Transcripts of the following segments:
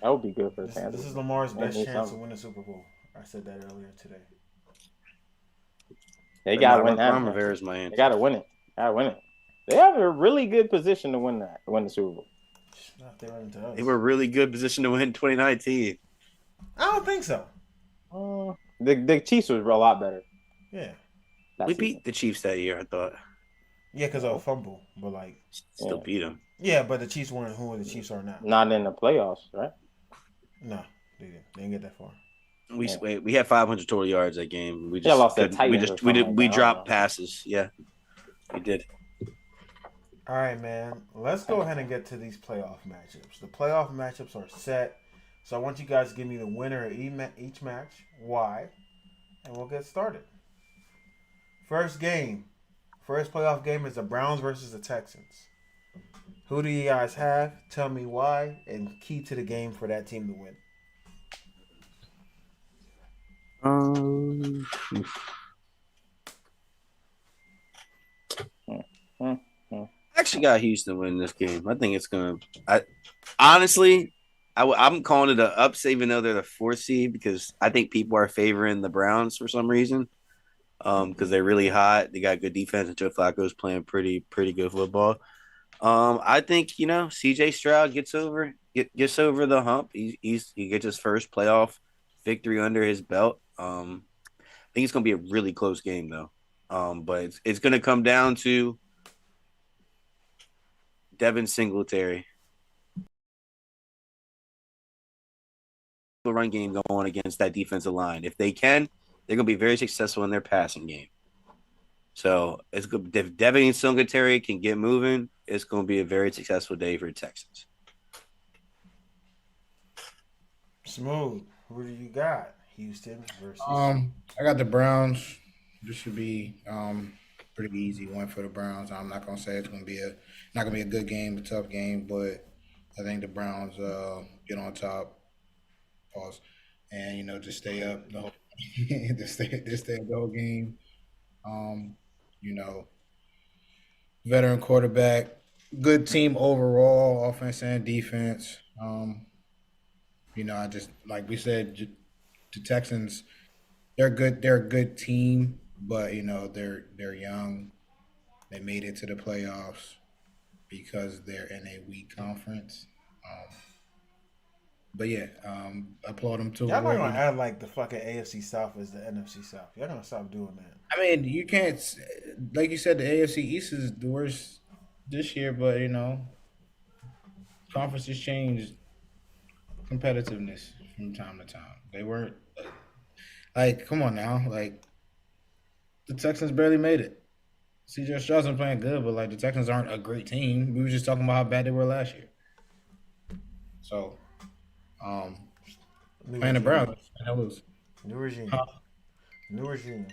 That would be good for the This Panthers. is Lamar's They best need chance to something. win the Super Bowl. I said that earlier today. They But gotta nah, win that Ron matchup. Rivera is my They answer. gotta win it. Gotta win it. They have a really good position to win that, win the Super Bowl. Not if they run into They us. were really good position to win 2019. I don't think so. The Chiefs was a lot better Yeah. that We season. beat the Chiefs that year, I thought. Yeah, because of a No, fumble. But, like, Still yeah, beat them. yeah, but the Chiefs weren't who the Chiefs are now. not in the playoffs, right? No, they didn't. They didn't get that far. Yeah, We had 500 total yards that game. We yeah, just lost to the couldn't. We Titans or just we something did like that. we I don't dropped know. passes. Yeah, we did. All right, man. Let's go ahead and get to these playoff matchups. The playoff matchups are set. So I want you guys to give me the winner of each match, why, and we'll get started. First game. First playoff game is the Browns versus the Texans. Who do you guys have? Tell me why, and key to the game for that team to win. Um, Mm, mm, mm. I actually got Houston winning this game. I think it's gonna. I honestly, I'm calling it a upset, even though they're the fourth seed, because I think people are favoring the Browns for some reason. Because they're really hot. They got good defense, and Joe Flacco's playing pretty good football. I think CJ Stroud gets over the hump. He gets his first playoff victory under his belt. I think it's gonna be a really close game though. But it's gonna come down to Devin Singletary, the run game going against that defensive line. If they can, they're gonna be very successful in their passing game. So it's good if Devin Singletary can get moving. It's gonna be a very successful day for the Texans. Smooth. Who do you got? Houston versus. I got the Browns. This should be pretty easy one for the Browns. I'm not gonna say it's gonna be a not gonna be a good game, a tough game, but I think the Browns get on top, pause, and just stay up the whole just stay up the whole game. Um, you know, veteran quarterback, good team overall, offense and defense. I just like we said, the Texans they're good. They're a good team, but they're young. They made it to the playoffs because they're in a weak conference. But yeah, applaud them to Y'all not wherever. gonna act like the fucking AFC South is the NFC South. Y'all gonna stop doing that. I mean, you can't like you said, the AFC East is the worst this year, but conferences change competitiveness from time to time. They weren't like, come on now, like the Texans barely made it. CJ Stroud's been playing good, but like the Texans aren't a great team. We were just talking about how bad they were last year. So, um, New playing the regime. Browns, and they lose. New regime. Huh? New regime.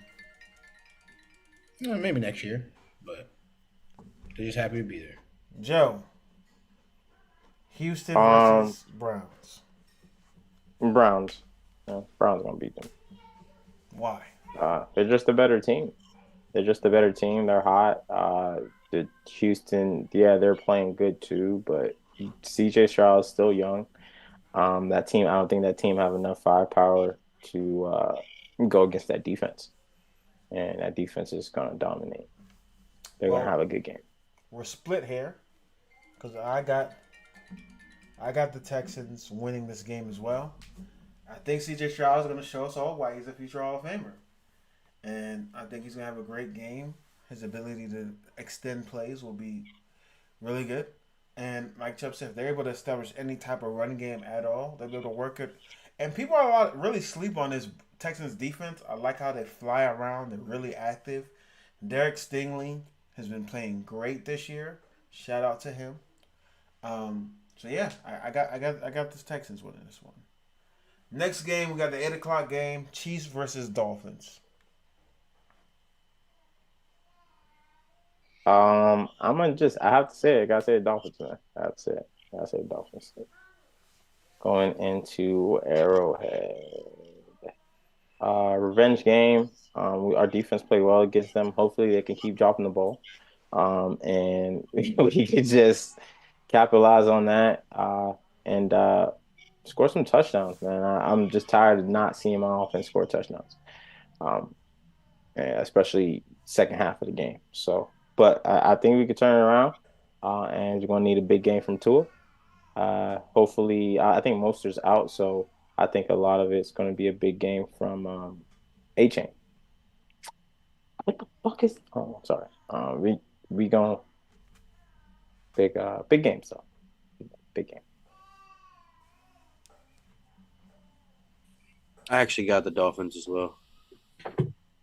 Yeah, maybe next year, but they're just happy to be there. Joe. Houston Um, versus Browns. Browns. Yeah, Browns gonna beat them. Why? They're just a better team. They're just a better team. They're hot. The Houston, yeah, they're playing good too, but CJ Stroud is still young. That team, I don't think that team have enough firepower to go against that defense, and that defense is gonna dominate. They're gonna Well, have a good game. we're split here because I got the Texans winning this game as well. I think CJ Stroud is going to show us all why he's a future Hall of Famer, and I think he's going to have a great game. His ability to extend plays will be really good. And like Chubb said, if they're able to establish any type of running game at all, they'll be able to work it. And people are really sleep on this Texans defense. I like how they fly around. They're really active. Derek Stingley has been playing great this year. Shout out to him. So yeah, I got this Texans winning this one. Next game, we got the 8 o'clock game: Chiefs versus Dolphins. I'm gonna I have to say it. I gotta say the Dolphins, man. I have to say it. I gotta say the Dolphins. Going into Arrowhead. Revenge game. Our defense played well against them. Hopefully, they can keep dropping the ball. And we can just capitalize on that. And Score some touchdowns, man. I'm just tired of not seeing my offense score touchdowns, um, especially second half of the game. So, but I think we could turn it around, and you're gonna need a big game from Tua. Hopefully, I think Mostert's out, so I think a lot of it's going to be a big game from A Chain. What the fuck is? Oh, sorry. We going big game stuff. Big game. I actually got the Dolphins as well.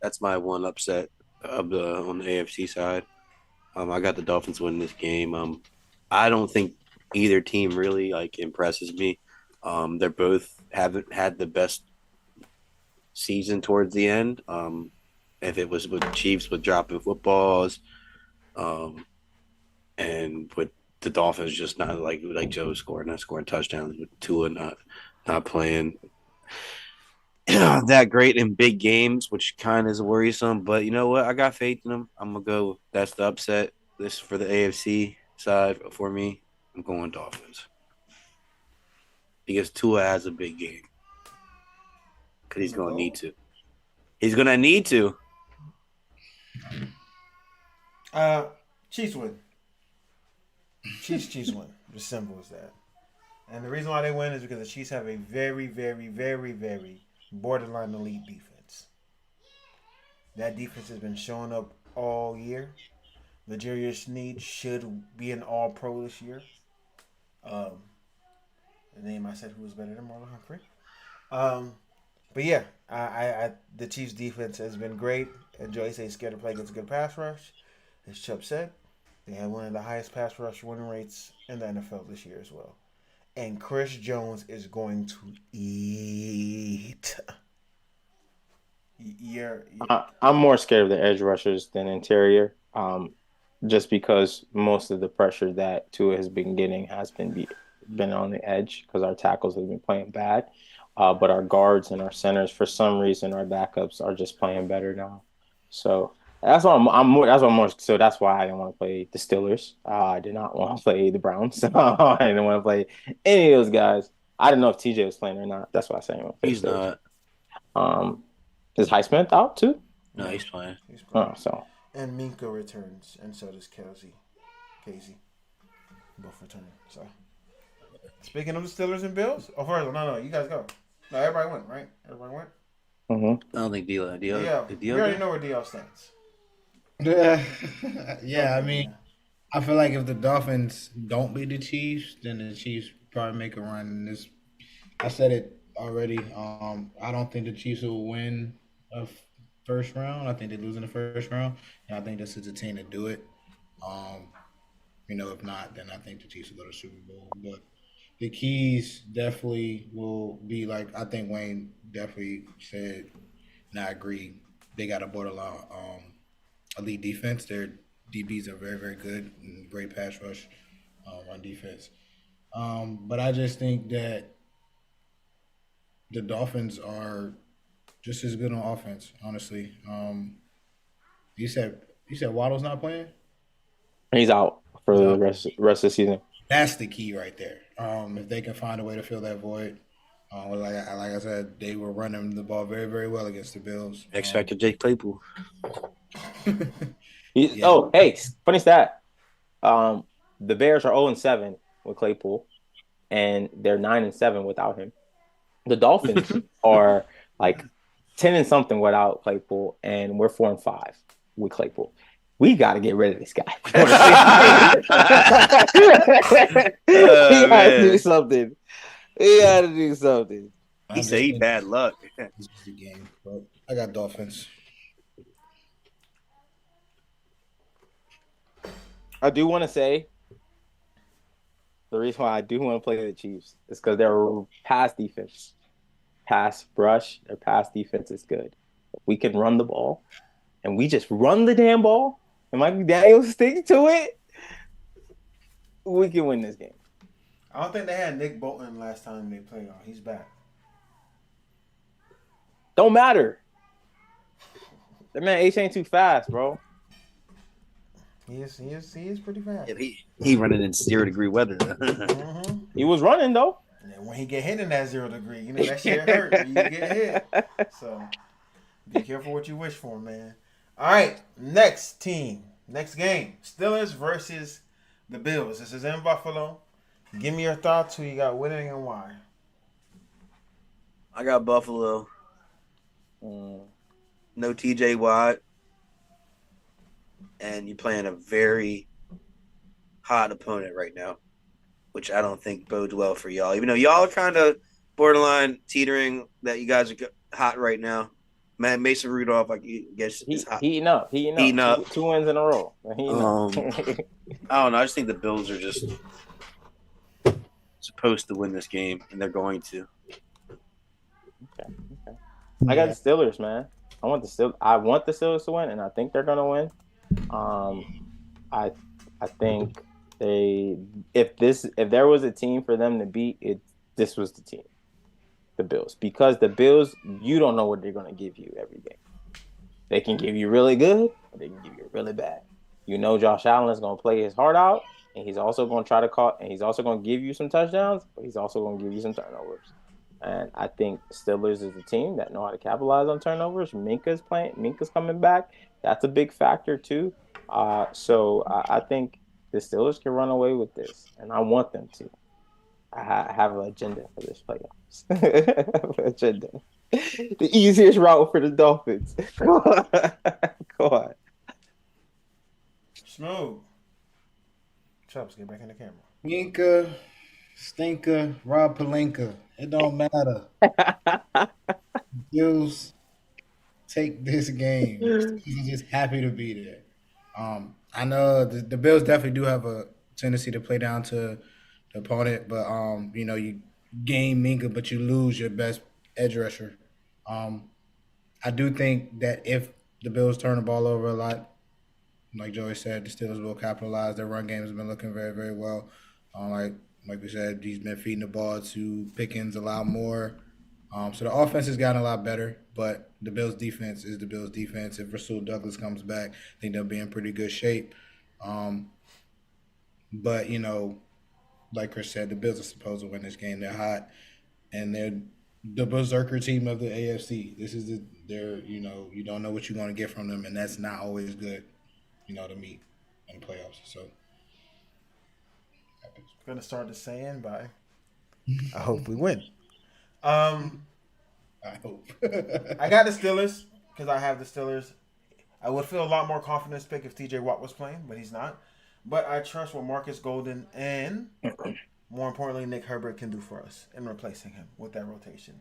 That's my one upset of the on the AFC side. I got the Dolphins winning this game. I don't think either team really like impresses me. They're both haven't had the best season towards the end. If it was with the Chiefs with dropping footballs, and with the Dolphins just not like Joe scoring, not scoring touchdowns, with Tua not playing that great in big games, which kind of is worrisome. But you know what? I got faith in them. I'm gonna go. That's the upset. This for the AFC side for me. I'm going Dolphins because Tua has a big game because he's gonna need to. He's gonna need to. Chiefs win. Chiefs win. As simple as that. And the reason why they win is because the Chiefs have a very, very, very, very borderline elite defense. That defense has been showing up all year. L'Jarius Sneed should be an All-Pro this year. The name I said who was better than Marlon Humphrey. But yeah, I the Chiefs' defense has been great. And Joey says scared to play against a good pass rush. As Chubb said, they have one of the highest pass rush winning rates in the NFL this year as well. And Chris Jones is going to eat. I'm more scared of the edge rushers than interior, just because most of the pressure that Tua has been getting has been on the edge because our tackles have been playing bad. But our guards and our centers, for some reason, our backups are just playing better now. So that's why I'm more. That's why I'm more. So that's why I didn't want to play the Steelers. I did not want to play the Browns. I didn't want to play any of those guys. I didn't know if TJ was playing or not. That's why I said He's not. Is Highsmith out too? No, he's playing. Oh, so. And Minka returns, and so does Casey. Both returning. So, speaking of the Steelers and Bills, no, you guys go. No, everybody went, right? Everybody went. I don't think Dio. Yeah, we already know where Dio stands. Yeah, I mean, I feel like if the Dolphins don't beat the Chiefs, then the Chiefs probably make a run. And this, I said it already. I don't think the Chiefs will win a first round. I think they lose in the first round, and I think this is the team to do it. If not, then I think the Chiefs will go to Super Bowl. But the keys definitely will be like I think Wayne definitely said, and I agree. They got a borderline elite defense. Their DBs are very, very good and great pass rush on defense. But I just think that the Dolphins are just as good on offense, honestly. You said Waddle's not playing? He's out for the rest of the season. That's the key right there. If they can find a way to fill that void, like I said, they were running the ball very, very well against the Bills. X Factor Jake Claypool. Yeah. Oh, hey, funny stat. The Bears are 0-7 with Claypool, and they're 9-7 without him. The Dolphins are like 10 and something without Claypool, and we're 4-5 with Claypool. We got to get rid of this guy. We got to do something. We got to do something. He said he bad luck. This is the game, but I got Dolphins. I do want to say the reason why I do want to play the Chiefs is because their pass defense, pass rush, their pass defense is good. If we can run the ball, and we just run the damn ball, and Mike Daniels sticks to it, we can win this game. I don't think they had Nick Bolton last time they played on. He's back. Don't matter. That man H ain't too fast, bro. He is pretty fast. Yeah, he running in 0 degree weather. He was running though. And then when he get hit in that 0 degree, you know that shit hurt. You get hit. So be careful what you wish for, man. All right, next team, next game, Steelers versus the Bills. This is in Buffalo. Give me your thoughts. Who you got winning and why? I got Buffalo. No TJ Watt. And you're playing a very hot opponent right now, which I don't think bodes well for y'all. Even though y'all are kind of borderline teetering that you guys are hot right now. Man, Mason Rudolph, I guess, is hot. Heating up. 2 wins in a row. I don't know. I just think the Bills are just supposed to win this game, and they're going to. Okay. I got the Steelers, man. I want the Steelers to win, and I think they're gonna win. I think if there was a team for them to beat, this was the team, the Bills, because the Bills, you don't know what they're gonna give you every game. They can give you really good, or they can give you really bad. You know, Josh Allen is gonna play his heart out, and he's also gonna try to call, and he's also gonna give you some touchdowns, but he's also gonna give you some turnovers. And I think Steelers is a team that know how to capitalize on turnovers. Minka's coming back. That's a big factor too. So I think the Steelers can run away with this, and I want them to. I have an agenda for this playoffs. Agenda. The easiest route for the Dolphins. Go on. Smooth. Chubbs, get back in the camera. Yinka, Stinker, Rob Pelinka. It don't matter. Bills take this game. He's just happy to be there. I know the Bills definitely do have a tendency to play down to the opponent, but you gain Minka, but you lose your best edge rusher. I do think that if the Bills turn the ball over a lot, like Joey said, the Steelers will capitalize. Their run game has been looking very, very well. Like we said, he's been feeding the ball to Pickens a lot more. So the offense has gotten a lot better, but the Bills' defense is the Bills' defense. If Rasul Douglas comes back, I think they'll be in pretty good shape. But, like Chris said, the Bills are supposed to win this game. They're hot, and they're the berserker team of the AFC. This is you don't know what you're going to get from them, and that's not always good, to meet in the playoffs. So. Gonna start the saying by I hope we win. I hope. I got the Steelers because I have the Steelers. I would feel a lot more confidence pick if TJ Watt was playing, but he's not. But I trust what Marcus Golden and more importantly Nick Herbert can do for us in replacing him with that rotation.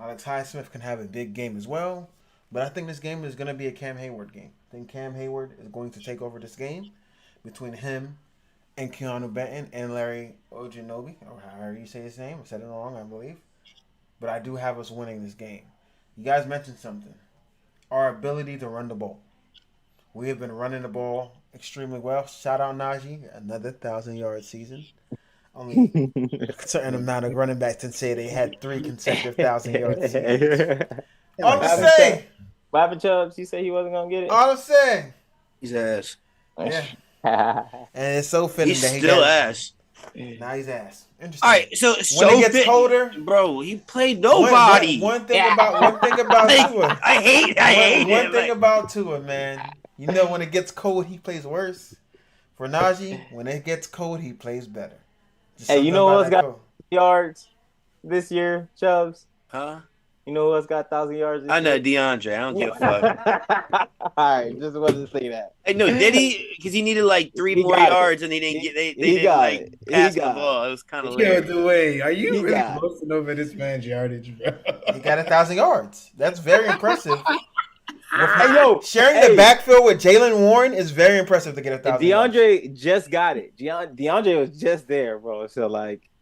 Alex Highsmith can have a big game as well, but I think this game is going to be a Cam Hayward game. I think Cam Hayward is going to take over this game between him and Keanu Benton and Larry Ojinobi, or however you say his name. I said it wrong, I believe. But I do have us winning this game. You guys mentioned something. Our ability to run the ball. We have been running the ball extremely well. Shout out Najee, another 1,000-yard season. Only a certain amount of running backs can say they had 3 consecutive 1,000-yard seasons. All I'm saying. What happened, Chubbs? You said he wasn't going to get it? All I'm saying. He's ass. Yeah. And it's so fitting he's that he still got ass. Now he's ass. Interesting. All right, so when it gets colder, bro, he played nobody. One thing about Tua. I hate one thing about Tua, man. You know, when it gets cold, he plays worse. For Najee, when it gets cold, he plays better. Hey, you know what's got yards this year, Chubbs? Huh? You know who else got 1,000 yards this year? I know DeAndre. I don't give a fuck. All right, just wanted to say that. Hey, no, did he? Because he needed like 3 more yards, and he didn't get. They didn't pass the ball. It was kind of late. Dwayne, are you really boasting over this man's yardage, bro? He got 1,000 yards. That's very impressive. Sharing the backfield with Jaylen Warren is very impressive to get 1,000. DeAndre just got it. DeAndre was just there, bro. So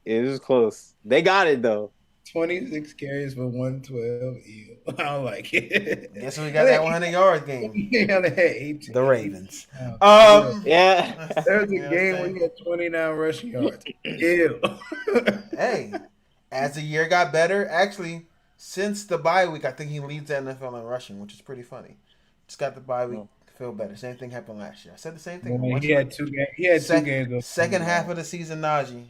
it was close. They got it though. 26 carries for 112. Ew. I don't like it. Guess we got that 100-yard game. The Ravens. Yeah. There was a game where he had 29 rushing yards. Ew. Hey, as the year got better, actually, since the bye week, I think he leads the NFL in rushing, which is pretty funny. Just got the bye week. Feel better. Same thing happened last year. I said the same thing. He had two games. He had 2 games. Second half of the season, Najee.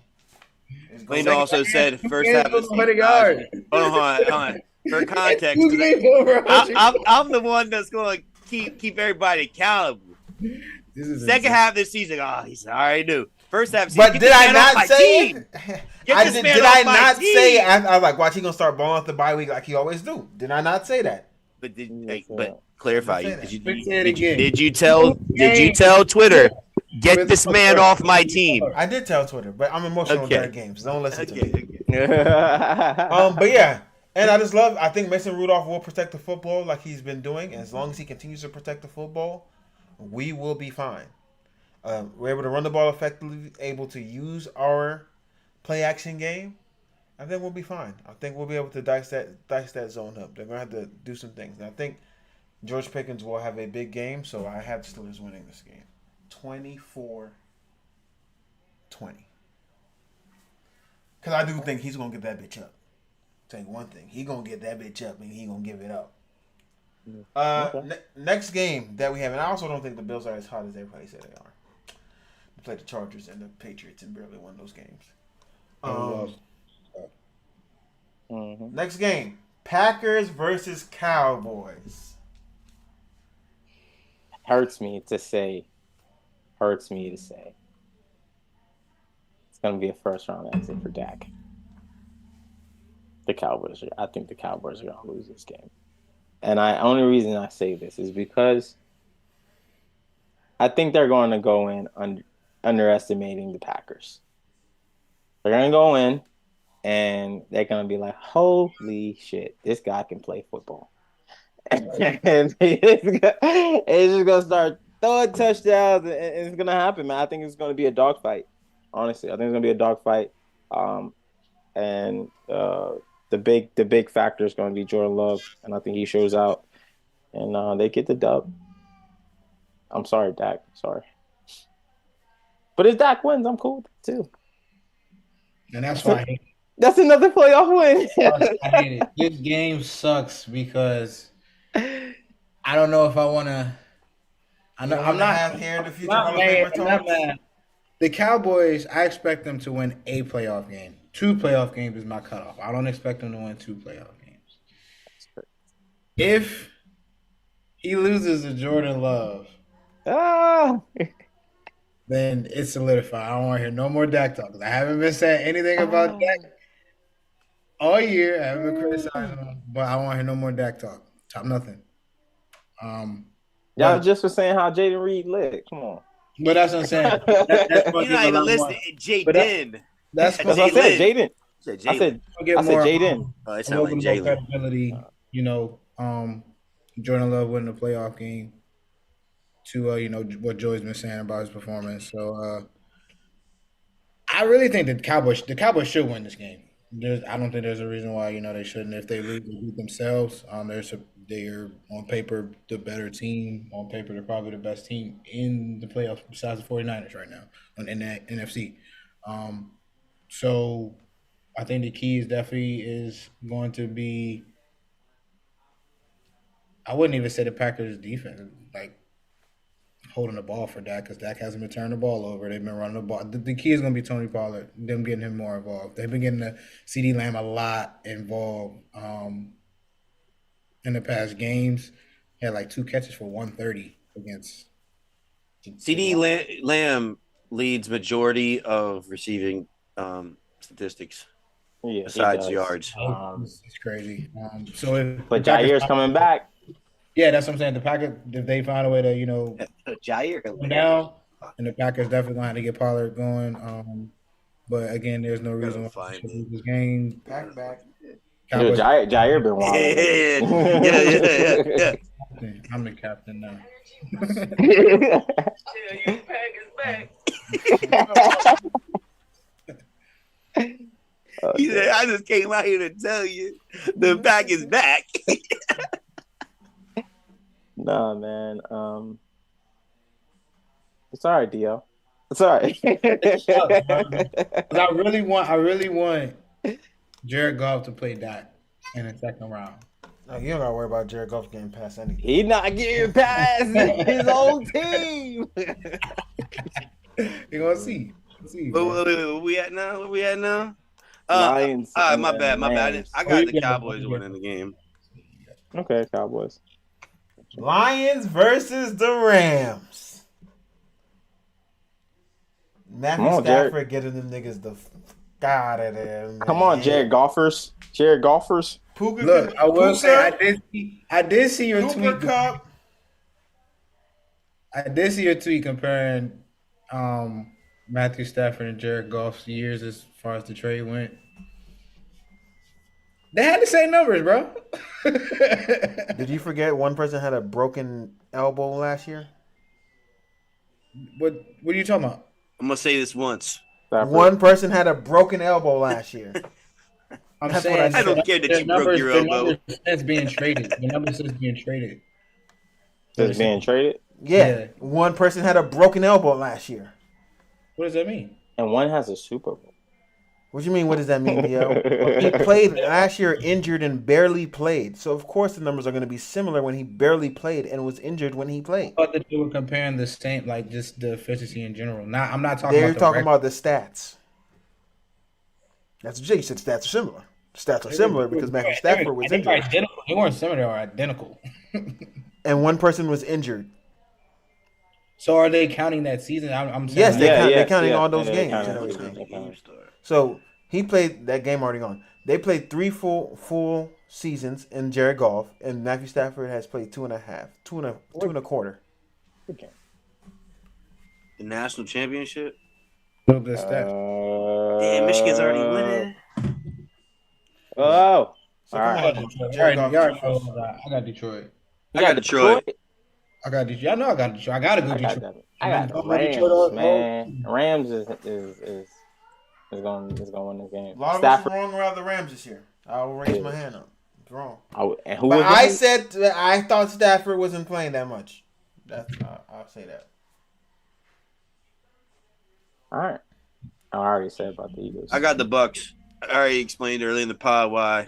Dwayne also said first half of the season. 100 yards. Hold on. For context, Who's getting over 100 I'm the one that's going to keep everybody accountable. Second half of the season, he's already knew. First half of the season, But did I not say it? Did I not say it? I was like, watch, he gonna start balling off the bye week like he always do. Did I not say that? But clarify. Did you that. tell Twitter, get this man off my team? I did tell Twitter, but I'm emotional during games. Don't listen to me. Okay. But yeah, and I think Mason Rudolph will protect the football like he's been doing. And as long as he continues to protect the football, we will be fine. We're able to run the ball effectively, able to use our play action game. I think we'll be fine. I think we'll be able to dice that zone up. They're gonna have to do some things. And I think George Pickens will have a big game, so I have the Steelers winning this game. 24-20. Because I do think he's going to get that bitch up. Tell you one thing. He's going to get that bitch up and he's going to give it up. Next game that we have, and I also don't think the Bills are as hot as everybody said they are. They played the Chargers and the Patriots and barely won those games. Next game. Packers versus Cowboys. Hurts me to say. It's going to be a first-round exit for Dak. I think the Cowboys are going to lose this game. And only reason I say this is because I think they're going to go in underestimating the Packers. They're going to go in, and they're going to be like, holy shit, this guy can play football. And it's just going to start throwing touchdowns, and it's going to happen, man. I think it's going to be a dogfight, honestly. I think it's going to be a dogfight. And the big factor is going to be Jordan Love, and I think he shows out, and they get the dub. I'm sorry, Dak. Sorry. But if Dak wins, I'm cool with it, too. And that's why I hate it. That's another playoff win. I hate it. This game sucks because I don't know if I want to. I'm not here in the future. Not mad. The Cowboys, I expect them to win a playoff game. 2 playoff games is my cutoff. I don't expect them to win 2 playoff games. If he loses to Jordan Love, then it's solidified. I don't want to hear no more Dak talk. I haven't been saying anything about Dak all year. I haven't been criticizing him, but I don't want to hear no more Dak talk. Top nothing. Y'all just was saying how Jaden Reed lit. Come on. But that's what I'm saying. You're not even listening. Jaden. That's what I said. Jaden. I said Jaden. It sounds like Jalen. Credibility, Jordan Love winning the playoff game to what Joey's been saying about his performance. So I really think the Cowboys should win this game. I don't think there's a reason why they shouldn't. If they lose, they beat themselves. They're on paper the better team. On paper, they're probably the best team in the playoffs besides the 49ers right now in that NFC. So I think the key is going to be. I wouldn't even say the Packers' defense, like holding the ball for Dak, because Dak hasn't been turning the ball over. They've been running the ball. The key is going to be Tony Pollard, them getting him more involved. They've been getting the CeeDee Lamb a lot involved in the past games. He had like 2 catches for 130 against. CeeDee Lamb leads majority of receiving statistics. Yeah, besides yards. It's crazy. But Jair's coming back. Yeah, that's what I'm saying. The Packers, if they find a way to, Jair come down, and the Packers definitely going to have to get Pollard going. But again, there's no reason why they should lose this game. Back. Jair been wild. Yeah. I'm the captain now. He said, I just came out here to tell you the pack is back. Nah, man. It's all right, Dio. It's all right. I really want Jared Goff to play Dak in the second round. No, you don't got to worry about Jared Goff getting past anything. He's not getting past his own team. You're going to see. See, bro. Where we at now? Where we at now? Lions and My bad, then my bad. Rams. I Oh, got you the get it. Cowboys winning the game. Okay, Cowboys. Lions versus the Rams. Come Matthew on, Jared. Stafford getting them niggas the fuck out of there, man. Come on, Jared Golfers. Jared Golfers. Puka, Look, I will say Puka, I did see your Cooper tweet. Cup. I did see your tweet comparing Matthew Stafford and Jared Goff's years as far as the trade went. They had the same numbers, bro. Did you forget one person had a broken elbow last year? What are you talking about? I'm gonna say this once. Stafford. One person had a broken elbow last year. I'm That's saying what I I don't care that you broke your elbow. numbers since being traded. The numbers since being traded. Just being traded. Yeah, one person had a broken elbow last year. What does that mean? And one has a Super Bowl. What do you mean? What does that mean, DL? He played last year injured and barely played. So, of course, the numbers are going to be similar when he barely played and was injured when he played. I thought that they were comparing the same, like just the efficiency in general. Not, I'm not talking They're about talking about the stats. That's what you said. Stats are similar. Stats are similar because Matthew Stafford was injured. Identical. They weren't similar or identical. And one person was injured. So are they counting that season? I'm saying Yes, like, they're counting all those they're games counting and everything. everything. So he played that game already gone. They played 3 full seasons in Jared Goff, and Matthew Stafford has played 2.5, two and a quarter. Okay. The national championship. little bit of stats. Damn, Michigan's already winning. Oh. So All come right. on, Jared Goff. I got Detroit. I got Detroit. I got Detroit. I know I got Detroit. I got to go Detroit. I got the Rams, man. Rams is going to win this game. A lot of us are wrong around the Rams this year. I'll raise my hand up. It's wrong. And who But was I that? said I thought Stafford wasn't playing that much. I'll say that. All right. I already said about the Eagles. I got the Bucks. I already explained early in the pod why.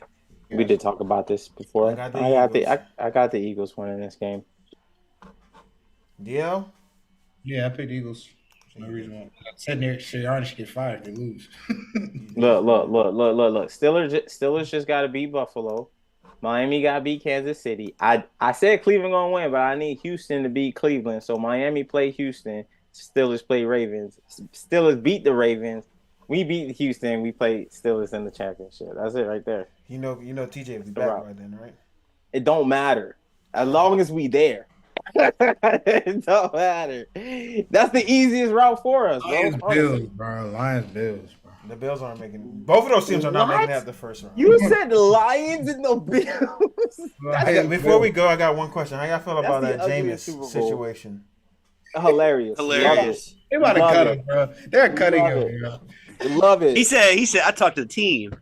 We did talk about this before. I got the I got the Eagles winning this game. DL? Yeah, I picked Eagles. No reason why. I said Sirianni should get fired. They lose. Look. Steelers just got to beat Buffalo. Miami got to beat Kansas City. I said Cleveland going to win, but I need Houston to beat Cleveland. So Miami play Houston. Steelers play Ravens. Steelers beat the Ravens. We beat Houston. We play Steelers in the championship. That's it right there. You know, TJ will be back by then, right? It don't matter. As long as we there. It don't matter. That's the easiest route for us, bro. Lions, Bills, bro. Lions, Bills, bro. The Bills aren't making. Both of those teams are not What? making it out the first round. You said the Lions and the Bills. Hey, before we go, I got one question. How y'all feel about That's that the Jameis ugliest Super Bowl. situation? Hilarious. Hilarious. They about to Love cut it. him, bro. They're cutting Love him, it. bro. Love it. He said, I talked to the team.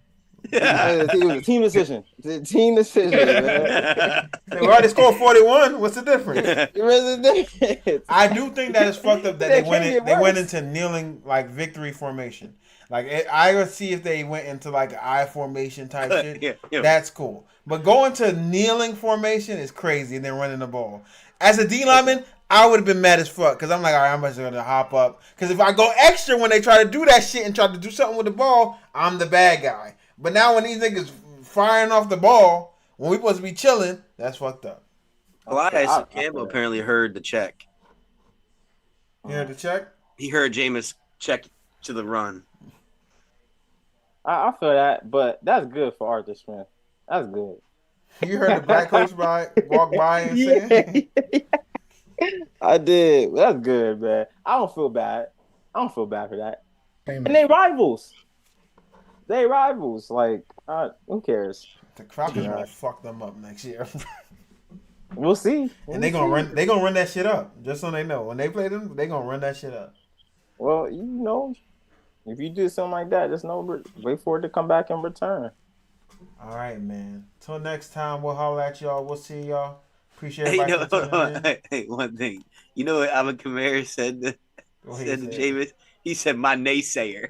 It was a team decision. It's a team decision, man. Hey, we already scored 41. What's the difference? It really is. I do think that it's fucked up that That they went can't in, get they went worse. into kneeling like victory formation. Like I would see if they went into like an I formation type shit. Yeah. That's cool. But going to kneeling formation is crazy, and then running the ball. As a D lineman, I would have been mad as fuck because I'm like, all right, I'm just gonna hop up. Because if I go extra when they try to do that shit and try to do something with the ball, I'm the bad guy. But now when these niggas firing off the ball when we supposed to be chilling, that's fucked up. Elias Campbell apparently heard the check. You heard the check? He heard Jameis check to the run. I feel that, but that's good for Arthur Smith. That's good. You heard the black coach walk by and say, I did. That's good, man. I don't feel bad. I don't feel bad for that. And they rivals. Like, who cares? the Falcons gonna fuck them up next year. We'll see. And they gonna run that shit up. Just so they know. When they play them, they gonna run that shit up. Well, you know, if you do something like that, just know, wait for it to come back in return. All right, man. Till next time, we'll holler at y'all. We'll see y'all. Appreciate Hey, everybody for tuning in. hey, one thing. You know what Alvin Kamara said to What he Jameis? said? He said, my naysayer.